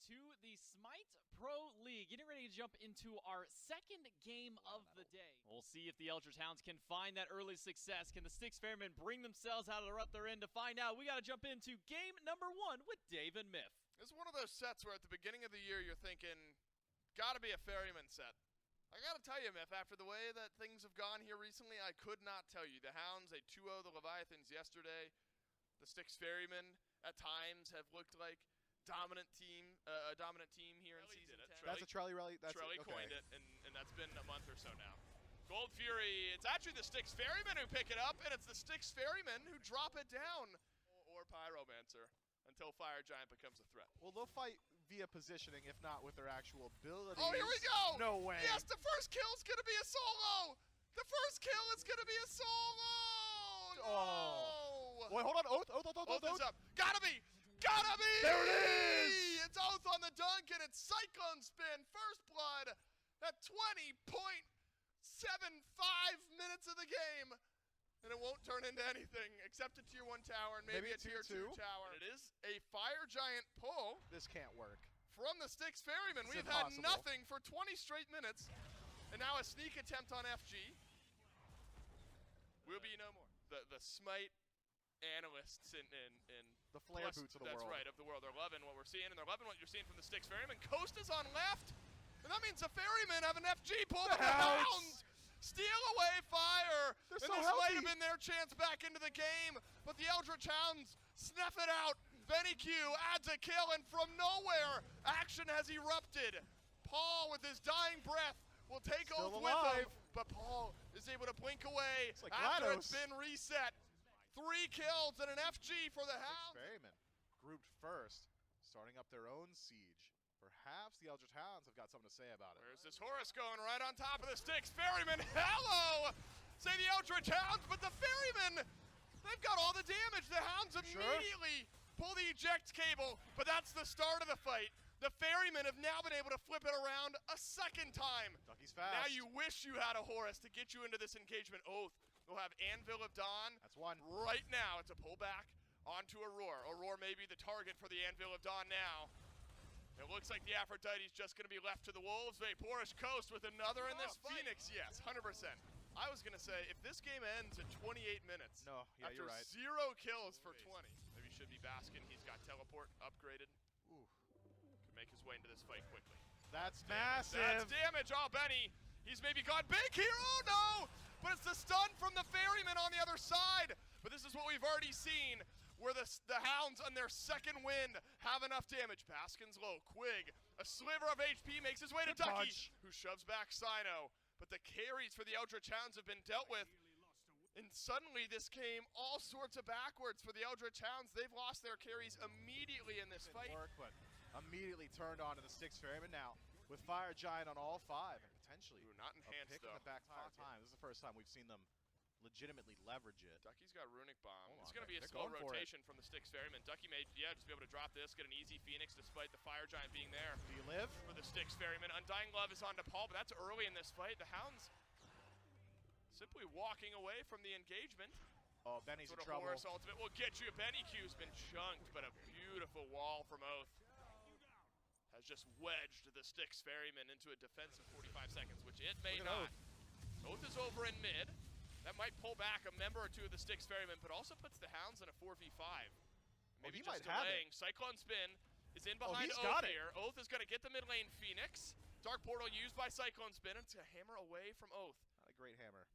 to the Smite Pro League. Getting ready to jump into our second game of the day. We'll see if the Eldritch Hounds can find that early success. Can the Styx Ferrymen bring themselves out of the rut they're in? To find out, we got to jump into game number 1 with Dave and Myth. It's one of those sets where at the beginning of the year you're thinking, gotta be a Ferryman set. I gotta tell you, Myth, after the way that things have gone here recently, I could not tell you. The Hounds, they 2-0 the Leviathans yesterday. The Styx Ferrymen at times have looked like a dominant team here in Season 10. That's a Trelly rally? Trelly coined it, and that's been a month or so now. Gold Fury, it's actually the Styx Ferrymen who pick it up, and it's the Styx Ferrymen who drop it down. Or Pyromancer, until Fire Giant becomes a threat. Well, they'll fight via positioning, if not with their actual abilities. Oh, here we go! No way! Yes, the first kill's gonna be a solo! The first kill is gonna be a solo! No! Oh. Wait, hold on, Oath is up. Gotta be! Gotta be! There it is! It's Oath on the dunk, and it's Cyclone Spin, first blood, at 20.75 minutes of the game. And it won't turn into anything except a tier 1 tower and maybe a tier 2 tower. And it is a Fire Giant pull. This can't work. From the Styx Ferrymen. We've impossible. had nothing for 20 straight minutes. And now a sneak attempt on FG. Will be no more. The Smite analysts in the flare boots of the world. That's right, of the world. They're loving what we're seeing, and they're loving what you're seeing from the Styx Ferrymen. Coast is on left, and that means the Ferrymen have an FG pull, but the Hounds steal away fire. They're and so this healthy. might have been their chance back into the game, but the Eldritch Hounds snuff it out. Benny Q adds a kill, and from nowhere, action has erupted. Paul, with his dying breath, will take Still Oath alive. with him, but Paul is able to blink away like after GLaDOS. it's been reset. 3 kills and an FG for the Hounds. Ferrymen grouped first, starting up their own siege. Perhaps the Eldritch Hounds have got something to say about it. Where's this Horus going? Right on top of the Styx Ferrymen. Hello! Say the Eldritch Hounds, but the Ferrymen, they've got all the damage. The Hounds immediately pull the eject cable, but that's the start of the fight. The Ferrymen have now been able to flip it around a second time. Ducky's fast. Now you wish you had a Horus to get you into this engagement. Oath will have Anvil of Dawn. That's one. Right now, it's a pullback onto Aurora. Aurora may be the target for the Anvil of Dawn now. It looks like the Aphrodite's just going to be left to the Wolves. Vaporish Coast with another in this fight. Phoenix, yes, 100%. I was going to say, if this game ends at 28 minutes, you're right. after 0 kills for 20, maybe should be Baskin. He's got teleport upgraded. Ooh. Could make his way into this fight quickly. That's massive. That's damage. Oh, Benny, he's maybe gone big here. Oh, no! But it's the stun from the Ferrymen on the other side. But this is what we've already seen, where the Hounds on their second win have enough damage. Baskin's low. Quig, a sliver of HP, makes his way to Ducky, who shoves back Sino. But the carries for the Eldritch Hounds have been dealt with. And suddenly this came all sorts of backwards for the Eldritch Hounds. They've lost their carries immediately in this fight. But immediately turned on to the Styx Ferrymen now with Fire Giant on all 5 and potentially not enhanced, a pick in the back time. This is the first time we've seen them legitimately leverage it. Ducky's got Runic Bomb. It's going to be a slow rotation from the Styx Ferrymen. Ducky may, just be able to drop this, get an easy Phoenix despite the Fire Giant being there. Do you live? For the Styx Ferrymen. Undying Love is on to Paul, but that's early in this fight. The Hounds simply walking away from the engagement. Oh, Benny's in trouble. trouble. Horus ultimate will get you. Benny Q's been chunked, but a beautiful wall from Oath has just wedged the Styx Ferrymen into a defensive 45 seconds, which it may not. Oath is over in mid. That might pull back a member or two of the Styx Ferrymen, but also puts the Hounds in a 4v5. Maybe just delaying. Cyclone Spin is in behind Oath here. Oath is going to get the mid lane Phoenix. Dark Portal used by Cyclone Spin. It's a hammer away from Oath. Not a great hammer.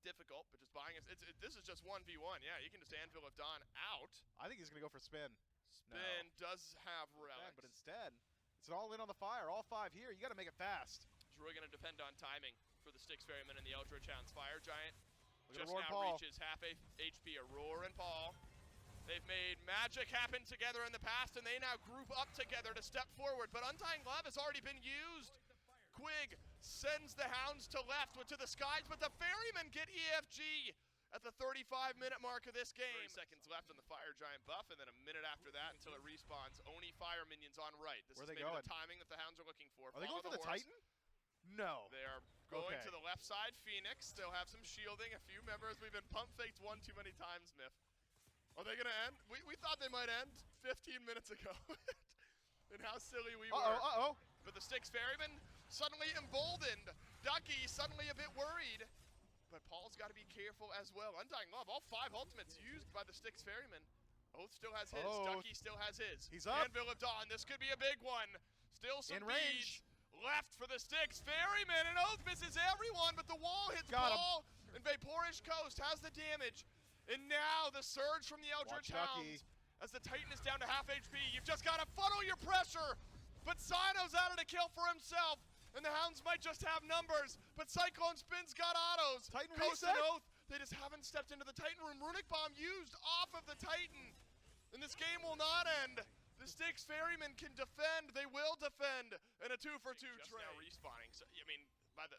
Difficult, but just buying us. This is just 1v1. Yeah, you can just Anvil of Dawn out. I think he's going to go for Spin. Spin does have relics. But instead, it's an all in on the fire. All 5 here. You got to make it fast. It's really going to depend on timing for the Styx Ferrymen and the Eldritch Hounds. Fire Giant just now reaches half HP. Aurora and Paul. They've made magic happen together in the past, and they now group up together to step forward. But Undying Love has already been used. Quig sends the Hounds to left to the skies, but the Ferrymen get EFG at the 35-minute mark of this game. 30 seconds left on the Fire Giant buff, and then a minute after that until it respawns. Oni Fire minions on right. This is maybe the timing that the Hounds are looking for. Are they going for the Titan? No. They are going to the left side. Phoenix, they'll have some shielding. A few members, we've been pump faked one too many times, Myth. Are they going to end? We thought they might end 15 minutes ago. and how silly we were. But the Styx Ferrymen suddenly emboldened. Ducky suddenly a bit worried. But Paul's got to be careful as well. Undying Love, all 5 ultimates used by the Styx Ferrymen. Oath still has his. Ducky still has his. He's up. Anvil of Dawn, this could be a big one. Still some in range. Left for the Styx Ferrymen, and Oath misses everyone, but the wall hits Paul. And Vaporish Coast has the damage. And now the surge from the Eldritch Hounds. As the Titan is down to half HP, you've just got to funnel your pressure. But Sino's out of the kill for himself. And the Hounds might just have numbers, but Cyclone Spin's got autos. Titan Coast reset. and Oath, they just haven't stepped into the Titan room. Runic Bomb used off of the Titan. And this game will not end. The Styx Ferrymen can defend. They will defend in a 2-for-2 trade. Now respawning. So, I mean, by the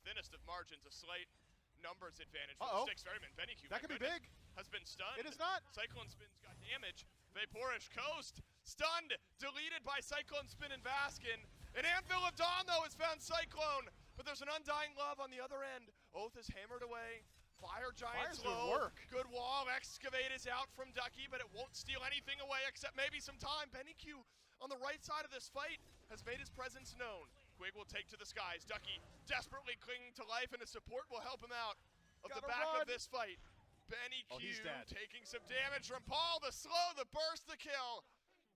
thinnest of margins, a slight numbers advantage for the Styx Ferrymen. BennyQ, that could be big. Has been stunned. It is not. Cyclone Spin's got damage. Vaporish Coast stunned, deleted by Cyclone Spin and Baskin. And Anvil of Dawn, though, has found Cyclone. But there's an Undying Love on the other end. Oath is hammered away. Fire Giant's low. Good wall. Excavate is out from Ducky, but it won't steal anything away except maybe some time. BennyQ on the right side of this fight has made his presence known. Quig will take to the skies. Ducky desperately clinging to life, and his support will help him out of the back of this fight. BennyQ taking some damage from Paul. The slow, the burst, the kill.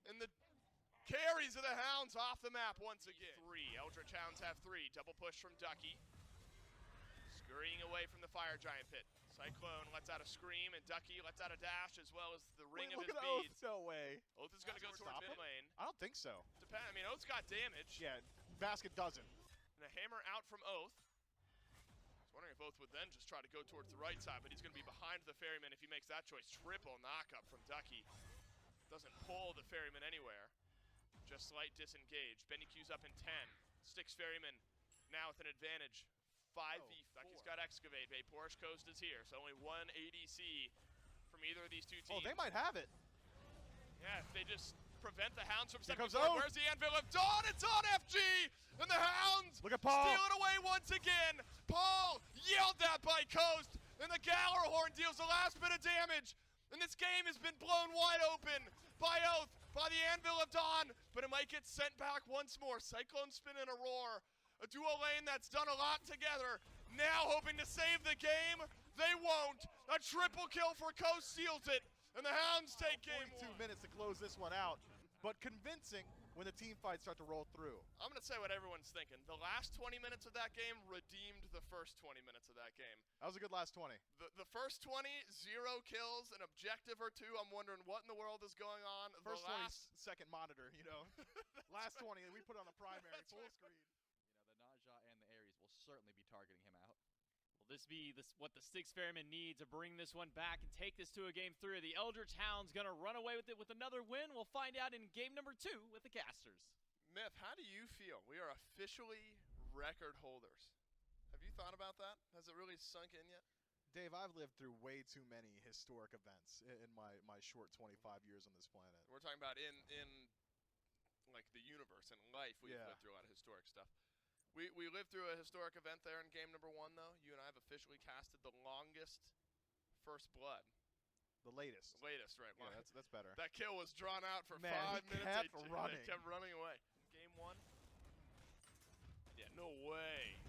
And the carries of the Hounds off the map once again. 3. Eldritch Hounds have 3. Double push from Ducky. Scurrying away from the Fire Giant pit. Cyclone lets out a scream, and Ducky lets out a dash as well as the ring of his beads. No way. Oath is going to go towards mid lane. I don't think so. I mean, Oath's got damage. Yeah, Basket doesn't. And a hammer out from Oath. I was wondering if Oath would then just try to go towards the right side, but he's going to be behind the Ferryman if he makes that choice. Triple knockup from Ducky. Doesn't pull the Ferryman anywhere. Just slight disengage. BennyQ's up in 10. Styx Ferryman now with an advantage. 5v4. Ducky's got Excavate. Vaporish Coast is here, so only one ADC from either of these two teams. Oh, they might have it. Yeah, if they just prevent the Hounds from stepping forward. Where's the Anvil of Dawn? It's on FG! And the Hounds look at Paul. Steal it away once again. Paul yelled at by Coast, and the Gallarhorn deals the last bit of damage. And this game has been blown wide open by Oath, by the Anvil of Dawn, but it might get sent back once more. Cyclone Spin and Aurora, a duo lane that's done a lot together. Now hoping to save the game, they won't. A triple kill for Coast seals it, and the Hounds take game 42 minutes to close this one out, but convincing when the team fights start to roll through. I'm going to say what everyone's thinking. The last 20 minutes of that game redeemed the first 20 minutes of that game. That was a good last 20. The first 20, 0 kills, an objective or 2. I'm wondering what in the world is going on. First 20 second monitor, you know. Last 20, we put on the primary full screen. You know, the Naja and the Ares will certainly be targeting him out. Will this be what the Styx Ferrymen need to bring this one back and take this to a game 3? The Eldritch Hounds going to run away with it with another win. We'll find out in game number 2 with the casters. Myth, how do you feel? We are officially record holders. Have you thought about that? Has it really sunk in yet? Dave, I've lived through way too many historic events in my short 25 years on this planet. We're talking about in like the universe and life. We've lived through a lot of historic stuff. We lived through a historic event there in game number 1, though. You and I have officially casted the longest first blood. The latest. Latest, right. Yeah, that's better. That kill was drawn out for 5 minutes. Kept running. They kept running away. Game 1. Yeah, no way.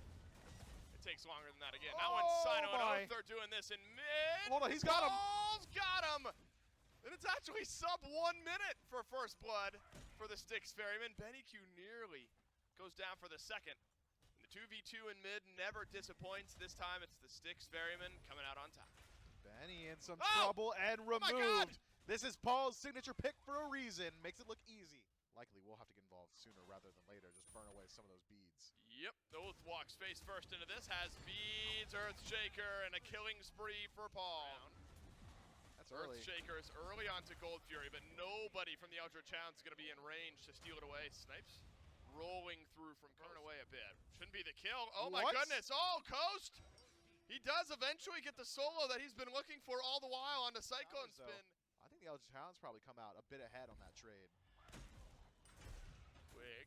It takes longer than that again. Now when Sino and Oath are doing this in mid. Hold on, he's got him. Paul's got him. And it's actually sub 1 minute for first blood for the Styx Ferrymen. BennyQ nearly goes down for the second. 2v2 in mid never disappoints. This time it's the Styx Ferrymen coming out on top. Benny in some trouble and removed. This is Paul's signature pick for a reason. Makes it look easy. Likely we'll have to get involved sooner rather than later. Just burn away some of those beads. Yep, Oath walks face first into this. Has beads, Earthshaker, and a killing spree for Paul. That's early. Earthshaker is early onto Gold Fury, but nobody from the Eldritch Hounds is going to be in range to steal it away. Snipes rolling through from Coast. Away a bit. Shouldn't be the kill. Oh my goodness. Oh, Coast. He does eventually get the solo that he's been looking for all the while on the Cyclone Spin. I think the Eldritch Hounds probably come out a bit ahead on that trade. Quig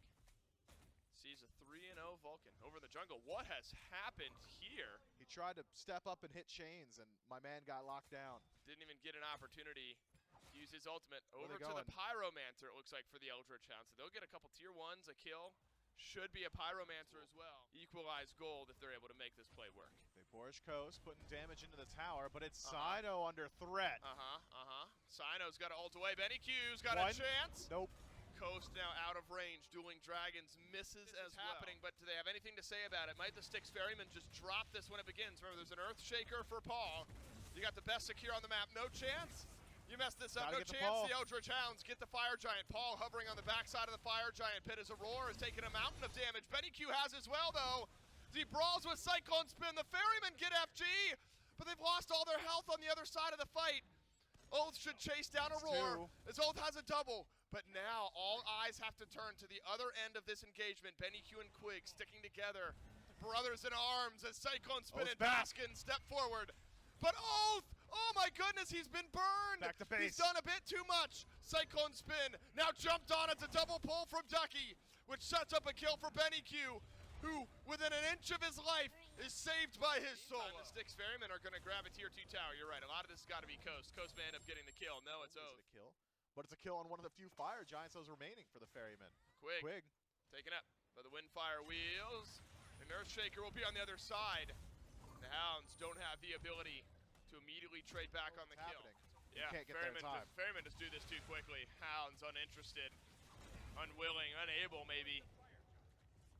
sees a 3-0 Vulcan over the jungle. What has happened here? He tried to step up and hit chains, and my man got locked down. Didn't even get an opportunity Use his ultimate over they to the going? Pyromancer, it looks like, for the Eldritch Hounds. So they'll get a couple tier 1s, a kill. Should be a Pyromancer as well. Equalize gold if they're able to make this play work. Vaporish Coast putting damage into the tower, but it's Sino under threat. Sino's got to ult away. Benny Q's got a chance. Nope. Coast now out of range. Dueling Dragons misses as well. Happening, but do they have anything to say about it? Might the Styx Ferrymen just drop this when it begins? Remember, there's an Earthshaker for Paul. You got the best secure on the map. No chance. You messed this up. No chance. The Eldritch Hounds get the Fire Giant. Paul hovering on the backside of the Fire Giant pit as Aurora is taking a mountain of damage. Benny Q has as well, though. He brawls with Cyclone Spin. The Ferrymen get FG, but they've lost all their health on the other side of the fight. Oath should chase down Aurora as Oath has a double. But now all eyes have to turn to the other end of this engagement. Benny Q and Quig sticking together. Brothers in arms as Cyclone Spin and Baskin step forward. But Oath! Oh my goodness, he's been burned! Back to base. He's done a bit too much. Cyclone Spin now jumped on. It's a double pull from Ducky, which sets up a kill for Benny Q, who, within an inch of his life, is saved by his soul. The Styx Ferrymen are going to grab a tier 2 tower. You're right, a lot of this has got to be Coast. Coast may end up getting the kill. No, it's Oath. Is it a kill? But it's a kill on one of the few Fire Giants that was remaining for the Ferrymen. Quig. Taken up by the Windfire wheels. And Earthshaker will be on the other side. The Hounds don't have the ability to immediately trade back on the kill. Yeah, can't get there in time. Ferrymen just do this too quickly. Hounds uninterested, unwilling, unable maybe.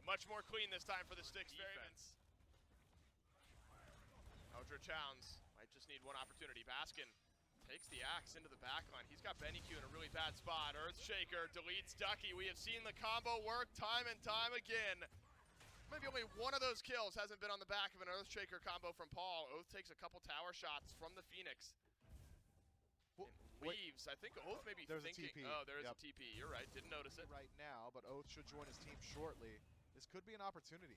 Much more clean this time for the Styx Ferrymen. Eldritch Hounds might just need one opportunity. Baskin takes the axe into the backline. He's got Benny Q in a really bad spot. Earthshaker deletes Ducky. We have seen the combo work time and time again. Maybe only one of those kills hasn't been on the back of an Earthshaker combo from Paul. Oath takes a couple tower shots from the Phoenix. And leaves. I think Oath may be thinking. Oh, there is a TP. You're right. Didn't notice it. Right now, but Oath should join his team shortly. This could be an opportunity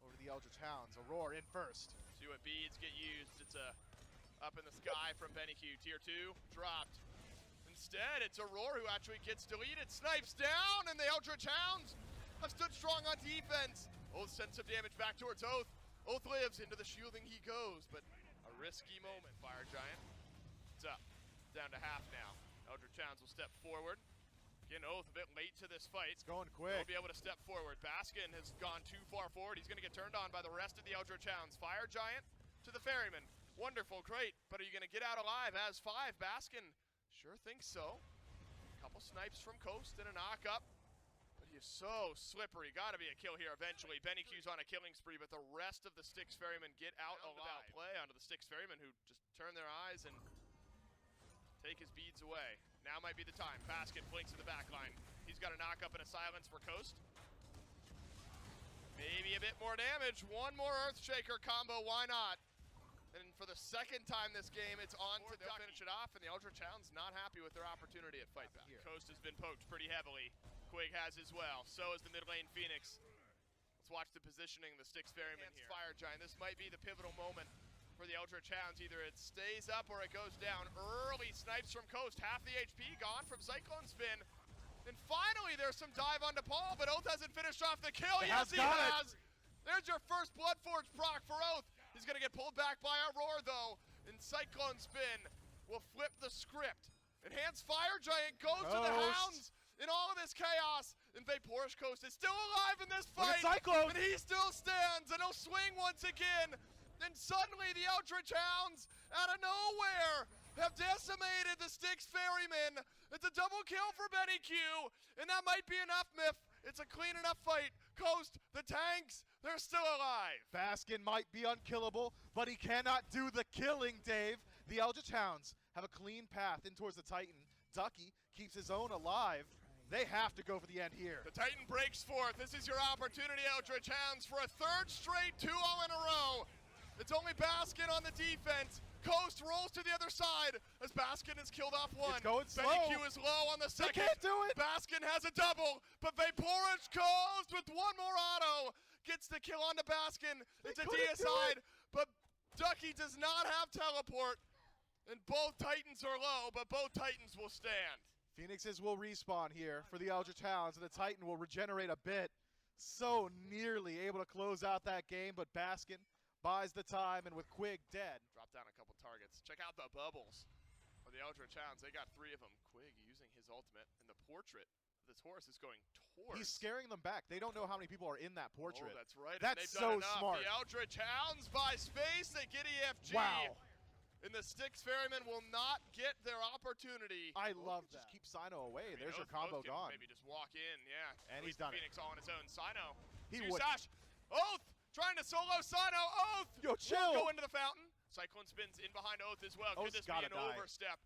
over the Eldritch Hounds. Aurora in first. See what beads get used. It's a up in the sky from Benny Q. Tier 2 dropped. Instead, it's Aurora who actually gets deleted. Snipes down, and the Eldritch Hounds have stood strong on defense. Oath sends some damage back towards Oath. Oath lives, into the shielding he goes, but a risky moment. Fire Giant, it's up, down to half now. Eldritch Hounds will step forward. Again, Oath a bit late to this fight. It's going quick. He'll be able to step forward. Baskin has gone too far forward. He's going to get turned on by the rest of the Eldritch Hounds. Fire Giant to the Ferryman. Wonderful, great, but are you going to get out alive as 5? Baskin sure thinks so. A couple snipes from Coast and a knock-up. He's so slippery. Got to be a kill here eventually. Benny Q's on a killing spree, but the rest of the Styx Ferrymen get out alive. Play onto the Styx Ferrymen, who just turn their eyes and take his beads away. Now might be the time. Baskin blinks in the back line. He's got a knock-up and a silence for Coast. Maybe a bit more damage. One more Earthshaker combo, why not? And for the second time this game, it's on to finish it off, and the Eldritch Hounds not happy with their opportunity at fight back. Coast has been poked pretty heavily. Quig has as well. So is the mid lane Phoenix. Let's watch the positioning of the Styx Ferrymen here. Fire Giant. This might be the pivotal moment for the Eldritch Hounds. Either it stays up or it goes down. Early snipes from Coast. Half the HP gone from Cyclone Spin. And finally, there's some dive onto Paul, but Oath hasn't finished off the kill. Yes, he has. There's your first Bloodforge proc for Oath. He's going to get pulled back by Aurora, though. And Cyclone Spin will flip the script. Enhanced Fire Giant goes to the Hounds. In all of this chaos, and Vaporish Coast is still alive in this fight, and he still stands, and he'll swing once again. Then suddenly the Eldritch Hounds, out of nowhere, have decimated the Styx Ferrymen. It's a double kill for Benny Q, and that might be enough, Miff. It's a clean enough fight. Coast, the tanks, they're still alive. Baskin might be unkillable, but he cannot do the killing, Dave. The Eldritch Hounds have a clean path in towards the Titan. Ducky keeps his own alive. They have to go for the end here. The Titan breaks forth. This is your opportunity, Eldritch Hounds, for a third straight 2-0 in a row. It's only Baskin on the defense. Coast rolls to the other side as Baskin has killed off one. It's going slow. Benny Q is low on the second. They can't do it. Baskin has a double, but Vaporish Coast with one more auto gets the kill onto Baskin. It's a DSI, but Ducky does not have teleport, and both Titans are low, but both Titans will stand. Phoenixes will respawn here for the Eldritch Hounds, and the Titan will regenerate a bit. So nearly able to close out that game, but Baskin buys the time, and with Quig dead. Drop down a couple targets. Check out the bubbles of the Eldritch Hounds. They got 3 of them. Quig using his ultimate, and the portrait of this horse is going towards. He's scaring them back. They don't know how many people are in that portrait. Oh, that's right. That's and so done enough. smart. The Eldritch Hounds buy space. They get EFG. Wow. And the Styx Ferrymen will not get their opportunity. I love that. Just keep Sino away. There's your combo Oath gone. Maybe just walk in, yeah. And he's done Phoenix all on his own. Sino. He would. Sash. Oath trying to solo Sino. Oath. Yo, chill. Won't go into the fountain. Cyclone spins in behind Oath as well. Could Oath's this be an gotta die. overstep?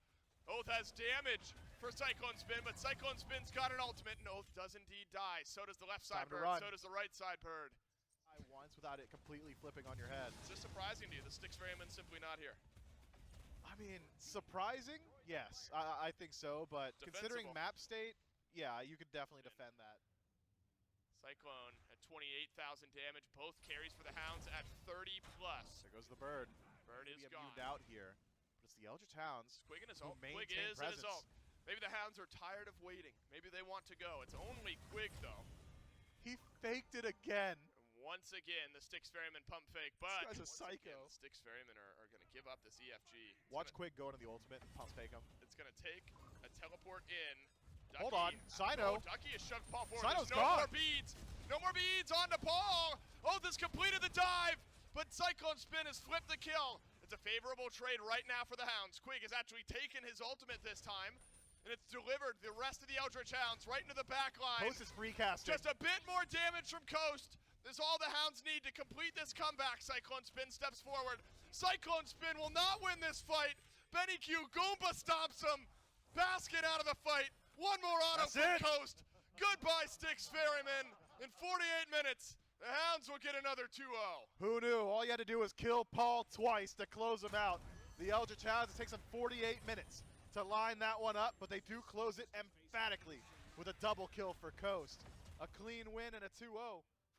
Oath has damage for Cyclone Spin, but Cyclone Spin's got an ultimate, and Oath does indeed die. So does the left side bird. So does the right side bird. Once without it completely flipping on your head. Is this surprising to you? The Styx Ferrymen simply not here. I mean, surprising? Yes, I think so, but considering map state, yeah, you could definitely defend that. Cyclone at 28,000 damage, both carries for the Hounds at 30 plus. There goes the bird. Bird is gone. Out here, but it's the Eldritch Hounds. Quig in his who ult. Quig maintain is in his presence. ult. Maybe the Hounds are tired of waiting. Maybe they want to go. It's only Quig though. He faked it again. Once again, the Styx Ferrymen pump fake, but this guy's a psycho. Again, the Styx Ferrymen are going to give up this EFG. Watch Quig go into the ultimate and pump fake him. It's going to take a teleport in. Ducky, hold on, Sino. Ducky is shoved Paul forward. Sino's no gone. more beads. No more beads onto Paul. Oath has completed the dive, but Cyclone Spin has flipped the kill. It's a favorable trade right now for the Hounds. Quig has actually taken his ultimate this time, and it's delivered the rest of the Eldritch Hounds right into the back line. Coast is free casting. Just a bit more damage from Coast. This is all the Hounds need to complete this comeback. Cyclone Spin steps forward. Cyclone Spin will not win this fight. Benny Q Goomba stomps him. Basket out of the fight. One more auto from Coast. Goodbye, Styx Ferrymen. In 48 minutes, the Hounds will get another 2-0. Who knew? All you had to do was kill Paul twice to close him out. The Eldritch Hounds, it takes them 48 minutes to line that one up, but they do close it emphatically with a double kill for Coast. A clean win and a 2-0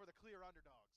for the clear underdogs.